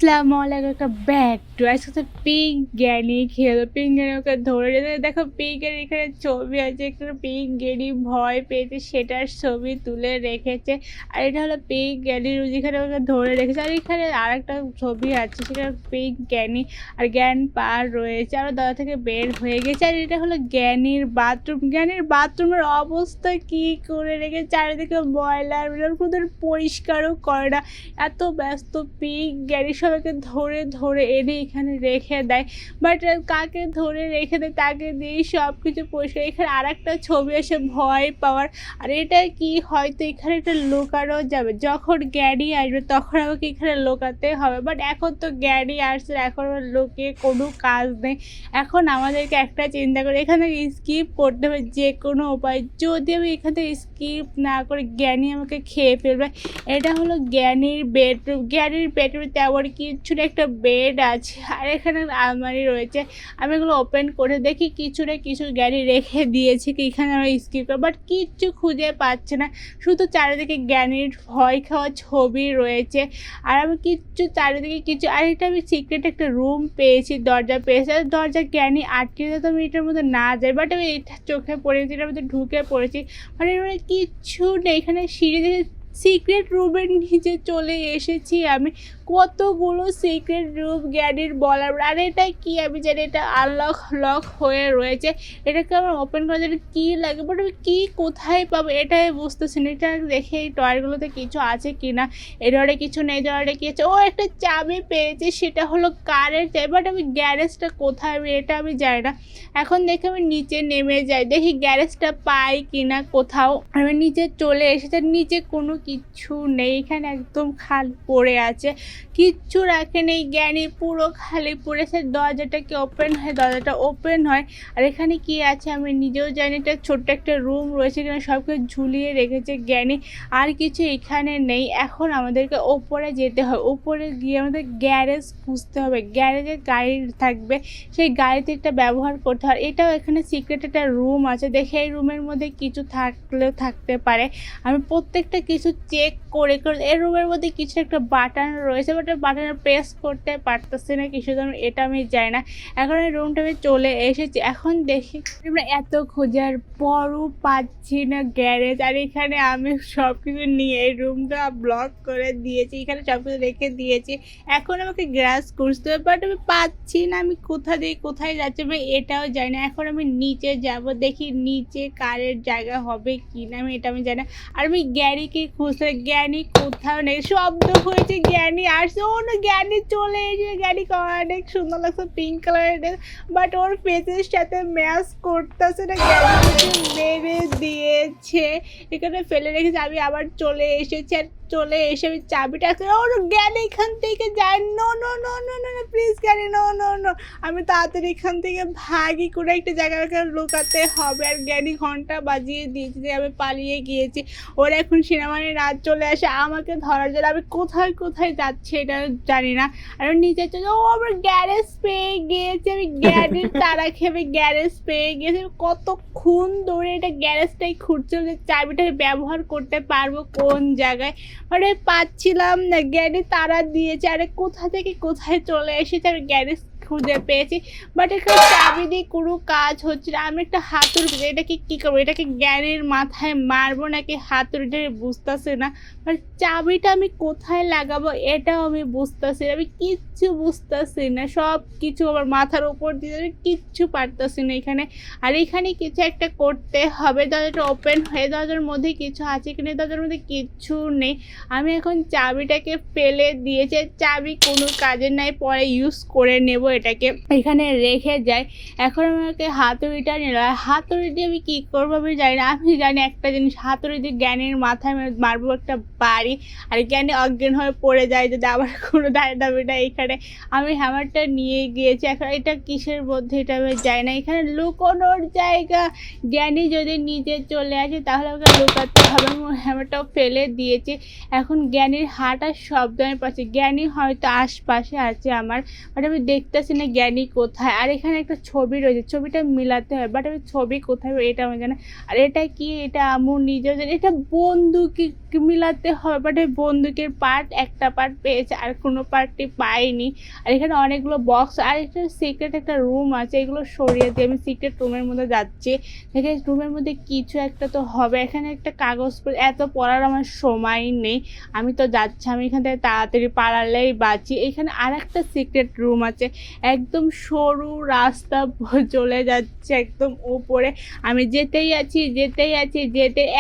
আসসালামু আলাইকুম, একটা ব্যাক টু আজকে পিঙ্ক জ্ঞানী খেলো। পিঙ্ক জ্ঞানী ওকে ধরে যেতে দেখো, পিঙ্কের এখানে ছবি আছে, একটা পিঙ্ক জ্ঞানী ভয় পেয়েছে সেটার ছবি তুলে রেখেছে। আর এটা হলো পিঙ্ক জ্ঞানীর যেখানে ওকে ধরে রেখেছে। আর এখানে আর একটা ছবি আছে, সেটা পিঙ্ক জ্ঞানী আর জ্ঞান পার রয়েছে, আর দাদা থেকে বের হয়ে গেছে। আর এটা হলো জ্ঞানীর বাথরুম। জ্ঞানীর বাথরুমের অবস্থা কি করে রেখেছে, চারিদিকে ময়লা, কোনো পরিষ্কারও করে না। এত ব্যস্ত পিঙ্ক জ্ঞানী সবাইকে ধরে ধরে এনে এখানে রেখে দেয়, বাট কাকে ধরে রেখে দেয় তাকে দিয়েই সব কিছু পরিষ্কার। এখানে আর একটা ছবি আসে ভয় পাওয়ার। আর এটা কি, হয়তো এখানে একটা লুকানো যাবে, যখন জ্ঞানী আসবে তখন আমাকে এখানে লুকাতে হবে। বাট এখন তো জ্ঞানী আসছে, এখন লুকিয়ে কোনো কাজ নেই। এখন আমাদেরকে একটা চিন্তা করে এখান থেকে স্কিপ করতে হবে যে কোনো উপায়। যদি আমি এখান থেকে স্কিপ না করে জ্ঞানী আমাকে খেয়ে ফেলবে। এটা হলো জ্ঞানীর বেডরুম। জ্ঞানীর বেডরুমে তেমন কিছু না, একটা বেড আছে আর এখানে আলমারি রয়েছে। আমি এগুলো ওপেন করে দেখি কিছু না কিছু জ্ঞানী রেখে দিয়েছে কি এখানে আমরা স্কিপ করে, বাট কিচ্ছু খুঁজে পাচ্ছে না। শুধু চারিদিকে জ্ঞানীর ভয় খাওয়া ছবি রয়েছে, আর আমি কিচ্ছু চারিদিকে কিছু। আর এটা আমি সিক্রেট একটা রুম পেয়েছি, দরজা পেয়েছি। আর দরজা জ্ঞানী আটকে দিতে তো আমি এটার মধ্যে না যাই, বাট আমি এটা চোখে পড়েছি, এটার মধ্যে ঢুকে পড়েছি। মানে কিচ্ছু নেই এখানে। সিঁড়ি থেকে সিক্রেট রুমের নিচে চলে এসেছি আমি। কতগুলো সিক্রেট রুম জ্ঞানীর বলার। আর এটা কি আমি জানি, এটা লক হয়ে রয়েছে। এটাকে আমার ওপেন করার জন্য কী লাগে, বাট আমি কী কোথায় পাবো এটাই বুঝতেছি না। এটা দেখে এই টয়ারগুলোতে কিছু আছে কি না। এই ডরে কিছু নেই, ডরে কি আছে। ও একটা চাবি পেয়েছি, সেটা হলো কারের চাবি, বাট আমি গ্যারেজটা কোথায় এটা আমি জানি না। এখন দেখে আমি নিচে নেমে যাই, দেখি গ্যারেজটা পাই কি না কোথাও। আমি নিচে চলে এসেছি, নিচে কোনো কিচ্ছু নেই, এখানে একদম খালি পড়ে আছে, কিচ্ছু রাখে নেই জ্ঞানী, পুরো খালি পড়েছে। দরজাটাকে ওপেন হয়, দরজাটা ওপেন হয়। আর এখানে কি আছে আমি নিজেও জানি। এটা ছোট্ট একটা রুম রয়েছে, এখানে সব কিছু ঝুলিয়ে রেখেছে জ্ঞানী। আর কিছু এখানে নেই। এখন আমাদেরকে ওপরে যেতে হয়, উপরে গিয়ে আমাদের গ্যারেজ খুঁজতে হবে। গ্যারেজে গাড়ি থাকবে, সেই গাড়িতে একটা ব্যবহার করতে হয়। এটাও এখানে সিক্রেট একটা রুম আছে, দেখে এই রুমের মধ্যে কিছু থাকলেও থাকতে পারে। আমি প্রত্যেকটা কিছু চেক করে এর রুমের মধ্যে কিছু একটা বাটন রয়েছে, বাট বাটনে প্রেস করতে পারতেছি না কিছু, এটা আমি জানি না। এখন এই রুমটা আমি চলে এসেছি। এখন দেখি আমরা এত খোঁজার পরও পাচ্ছি না গ্যারেজ। আর এখানে আমি সব কিছু নিয়ে এই রুমটা ব্লক করে দিয়েছি, এখানে সব কিছু রেখে দিয়েছি। এখন আমাকে গ্যারেজ খুঁজতে হবে, বাট আমি পাচ্ছি না। আমি কোথা দিয়ে কোথায় যাচ্ছি আমি এটাও জানি না। এখন আমি নিচে যাব, দেখি নিচে কারের জায়গা হবে কি না, আমি জানি না। আর আমি জ্ঞানীকে খুঁজতে, জ্ঞানী কোথাও নেই। শব্দ হয়েছে, জ্ঞানী আসছে। ও না, জ্ঞানী চলে এসেছে। জ্ঞানীকে অনেক সুন্দর লাগছে, পিঙ্ক কালারের ড্রেস, বাট ওর ফেসের সাথে ম্যাচ করতেছে না। জ্ঞানীকে মেরে দিয়েছে, এখানে ফেলে রেখেছে। আমি আবার চলে এসেছি, আর চলে এসে আমি চাবিটা ওর জ্ঞানী এখান থেকে যায়। No no no no no no please Gyani, no no no. আমি তাড়াতাড়ি এখান থেকে ভাগি, করে একটা জায়গায় লুকাতে হবে। আর জ্ঞানী ঘন্টা বাজিয়ে দিয়েছে যে আমি পালিয়ে গিয়েছি। ওর এখন সেনাবাহিনী রাত চলে আসে আমাকে ধরার জন্য। আমি কোথায় কোথায় যাচ্ছি এটা জানি না। আর নিচে চলে, ও আমার গ্যারেজ পেয়ে গিয়েছে। আমি গ্যারেজ তারা খেয়ে গ্যারেজ পেয়ে গিয়েছি। কতক্ষণ ধরে এটা গ্যারেজটাই খুঁজছিল যে চাবিটা ব্যবহার করতে পারবো কোন জায়গায়, মানে পাচ্ছিলাম না। গ্যারেজ তারা দিয়েছে, আরে কোথা থেকে কোথায় চলে এসেছে। আর গ্যারেজ খুঁজে পেয়েছি, বাট এখানে চাবি দিয়ে কোনো কাজ হচ্ছে না। আমি একটা হাতুড়ি, এটাকে কী করবো, এটাকে জ্ঞানের মাথায় মারবো নাকি হাতুড়িটা বুঝতেছে না। মানে চাবিটা আমি কোথায় লাগাবো এটাও আমি বুঝতেছি না, আমি কিচ্ছু বুঝতেছি না। সব কিছু আমার মাথার উপর দিয়ে, আমি কিচ্ছু পারতেছি না এখানে। আর এখানে কিছু একটা করতে হবে। দরজাটা ওপেন হয়ে, দরজার মধ্যে কিছু আছে কিনা, দরজার মধ্যে কিচ্ছু নেই। আমি এখন চাবিটাকে ফেলে দিয়েছি, চাবি কোনো কাজের নাই, পরে ইউজ করে নেব। এটাকে এখানে রেখে যাই। এখন আমাকে হাতুড়িটা নিল, হাতুড়ি দিয়ে আমি কী করবো আমি জানি না। আমি জানি একটা জিনিস, হাতুড়ি দিয়ে জ্ঞানের মাথায় মারবো একটা বাড়ি, আর জ্ঞানী অজ্ঞান হয়ে পড়ে যায় যদি আবার কোনো দাবি না। এখানে আমি হ্যামারটা নিয়ে গিয়েছি। এখন এটা কিসের মধ্যে এটা আমি জানি না। এখানে লুকোনোর জায়গা, জ্ঞানী যদি নিচে চলে আসে তাহলে ওকে লুকাতে হবে। আমি হ্যামারটাও ফেলে দিয়েছি। এখন জ্ঞানীর হাঁটার শব্দ আমি পাচ্ছি, জ্ঞানী হয়তো আশপাশে আছে আমার, বাট আমি দেখতেছি না জ্ঞানী কোথায়। আর এখানে একটা ছবি রয়েছে, ছবিটা মিলাতে হয়, বাট আমি ছবি কোথায় এটা আমি জানি। আর এটা কি, এটা আমার নিজেও জানি। এটা বন্দুক মিলাতে হবে, বাট এই বন্দুকের পার্ট একটা পার্ট পেয়েছে আর কোনো পার্টই পাইনি। আর এখানে অনেকগুলো বক্স আর একটা সিক্রেট একটা রুম আছে, এগুলো সরিয়ে দিয়ে আমি সিক্রেট রুমের মধ্যে যাচ্ছি। দেখে রুমের মধ্যে কিছু একটা তো হবে। এখানে একটা কাগজ এত পড়ার আমার সময় নেই, আমি তো যাচ্ছি, আমি এখান থেকে তাড়াতাড়ি পালালেই বাঁচি। এখানে আর একটা সিক্রেট রুম আছে, একদম সরু রাস্তা চলে যাচ্ছে একদম উপরে। আমি যেতেই আছি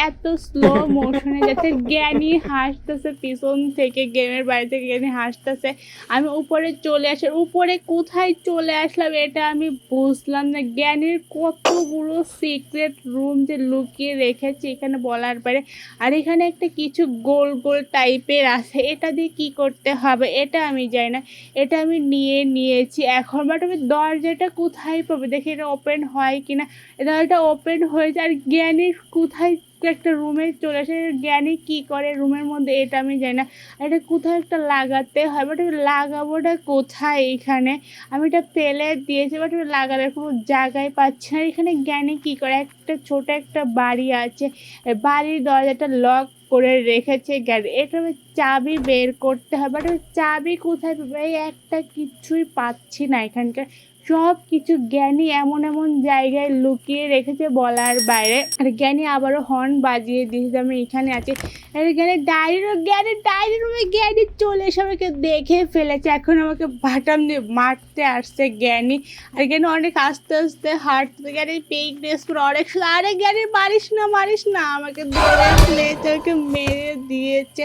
এত স্লো মোশনে যাচ্ছে। জ্ঞানী হাসতেছে পিছন থেকে, গেমের বাড়ি থেকে জ্ঞানী হাসতেছে। আমি উপরে চলে আসি, উপরে কোথায় চলে আসলাম এটা আমি বুঝলাম না। জ্ঞানীর কতগুলো সিক্রেট রুম যে লুকিয়ে রেখেছে এখানে বলার বাইরে। আর এখানে একটা কিছু গোল গোল টাইপের আছে, এটা দিয়ে কি করতে হবে এটা আমি জানি না। এটা আমি নিয়েছি এখন, বাট আমি দরজাটা কোথায় পাবো দেখি, এটা ওপেন হয় কিনা। দরজাটা ওপেন হয়েছে আর জ্ঞানীর কোথায় একটা রুমে চলে আসে। জ্ঞানী কি করে রুমের মধ্যে এটা আমি জানি না। এটা কোথায় একটা লাগাতে হয়, বাট আমি লাগাবোটা কোথায় এখানে। আমি এটা ফেলে দিয়েছি, বাট আমি লাগানোর কোনো জায়গায় পাচ্ছি না। এখানে জ্ঞানী কি করে, একটা ছোট একটা বাড়ি আছে, বাড়ির দরজাটা লক করে রেখেছে জ্ঞানী। এটা আমি চাবি বের করতে হবে, বাট আমি চাবি কোথায় পাবো, এই একটা কিছুই পাচ্ছি না। এখানকার সব কিছু জ্ঞানী এমন এমন জায়গায় লুকিয়ে রেখেছে বলার বাইরে। আর জ্ঞানী আবারও হর্ন বাজিয়ে দিয়েছে আমি এখানে আছি। আর জ্ঞানী ডায়েরি রুমে জ্ঞানী চলে এসে আমাকে দেখে ফেলেছে, এখন আমাকে বাটাম দিয়ে মারতে আসছে জ্ঞানী। আর জ্ঞানী অনেক আস্তে আস্তে হাঁটতে, জ্ঞানী পেইক ড্রেস করে অনেক, আরে জ্ঞানী মারিস না, আমাকে ধরে ফেলেছে, আমাকে মেরে দিয়েছে।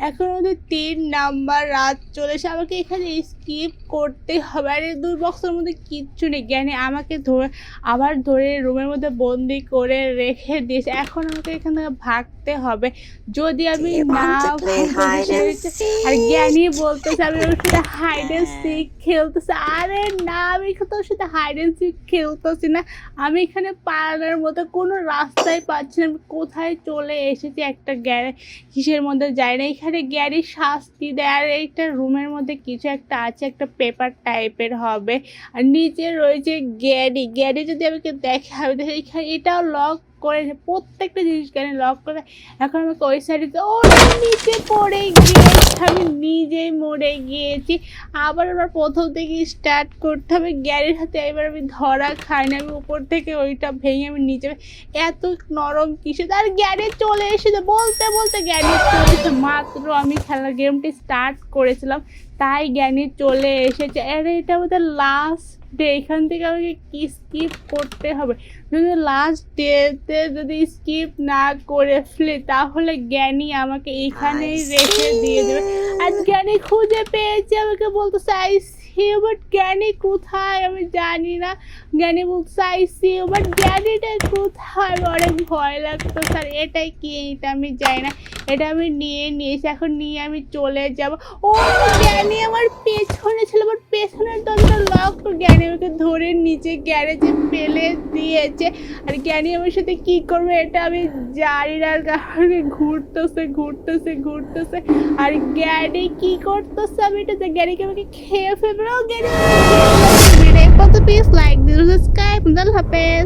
এখন ওদের 3 নাম্বার রাত চলে এসে আমাকে এখানে স্কিপ করতে হবে। আর এই 2 বক্সের মধ্যে কিচ্ছু নেই, জ্ঞানী আমাকে আবার ধরে রুমের মধ্যে বন্দি করে রেখে দিয়েছে। এখন আমাকে এখান থেকে ভাগতে হবে, যদি আমি না আর জ্ঞানী বলতেছে আমি ওর সাথে হাইড অ্যান্ড সিক খেলতেছে। আরে না, আমি তোর সাথে হাইড অ্যান্ড সিক খেলতেছি না, আমি এখানে পালানোর মতো কোনো রাস্তায় পাচ্ছি না। আমি কোথায় চলে এসেছি, একটা কিসের মধ্যে যাই না। এখানে জ্ঞানী শাস্তি দেয়। আর এইটা রুমের মধ্যে কিছু একটা আছে, একটা পেপার টাইপের হবে। আর নিচে রয়েছে জ্ঞানী যদি আমাকে দেখে, আমি দেখি এখানে এটাও লক করেছে, প্রত্যেকটা জিনিস জ্ঞানী লক করে। এখন আমাকে ওই সাইডে নিচে পড়ে গিয়েছি, আমি নিজেই মরে গিয়েছি। আবার প্রথম থেকে স্টার্ট করতে হবে। জ্ঞানীর হাতে এবার আমি ধরা খাই না, আমি উপর থেকে ওইটা ভেঙে আমি নিচে, এত নরম কিসে। আর জ্ঞানী চলে এসেছে, বলতে জ্ঞানী চলে এসেছে। মাত্র আমি খেলার গেমটি স্টার্ট করেছিলাম তাই জ্ঞানী চলে এসেছে। আরে এটা আমাদের লাস্ট ডে, এখান থেকে আমাকে কি স্কিপ করতে হবে। যদি লাস্ট ডেতে যদি স্কিপ না করে ফেলি তাহলে জ্ঞানী আমাকে এখানেই রেখে দিয়ে দেবে। আর জ্ঞানী খুঁজে পেয়েছে, আমাকে বলতেছে আই সি ইউ, বাট জ্ঞানী কোথায় আমি জানি না। জ্ঞানী বলছে আই সি ইউ, বাট জ্ঞানীটা কোথায়, অনেক ভয় লাগতো স্যার। এটাই কি, এটা আমি জানি না। এটা আমি নিয়েছি, এখন নিয়ে আমি চলে যাব। ও জ্ঞানী আমার পেছনে ছিল, বাট পেছনের দরজাটা লক। জ্ঞানী আমাকে ধরে নিচে গ্যারেজে ফেলে দিয়েছে। আর জ্ঞানী আমার সাথে কি করবে এটা আমি জানি না। কারণে ঘুরতেছে। আর জ্ঞানী কি করতেছে আমি এটা জ্ঞানীকে আমাকে খেয়ে ফেলবে। জ্ঞানী প্লিজ লাইক দিস, সাবস্ক্রাইব, আল্লাহ হাফেজ।